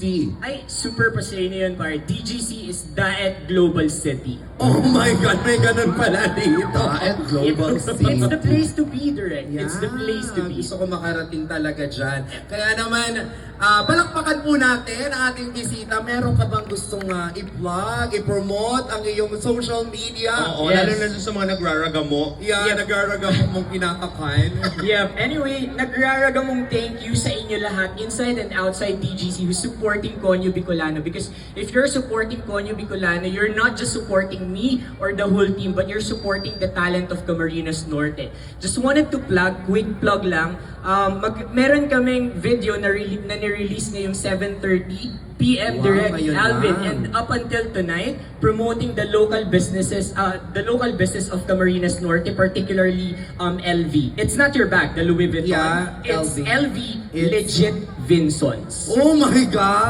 Ay, super pasay na yun, par. DGC is Daet Global City. Oh my God, may ganun pala dito. At Global It's City. the place to be, direct. It's the place to be. Gusto ko makarating talaga dyan. Kaya naman, palakpakan po natin ang ating bisita. Meron ka bang gustong i-vlog, i-promote ang iyong social media? Oo, Yes. lalo na sa mga nagraragamo. Yeah, nagaragam mong kinakakain. Yeah, anyway, nagraragamong thank you sa inyo lahat, inside and outside DGC, who's supporting Konyo Bicolano. Because if you're supporting Konyo Bicolano, you're not just supporting me or the whole team, but you're supporting the talent of Camarines Norte. Just wanted to plug, quick plug lang, meron kaming video na nirelease ngayong 7:30 PM Wow, direct ngayon Alvin, lang. and up until tonight, promoting the local businesses, the local business of Camarines Norte, particularly LV. It's not your bag, the Louis Vuitton. Yeah, It's LV. LV It's- legit Vinsons. Oh my God!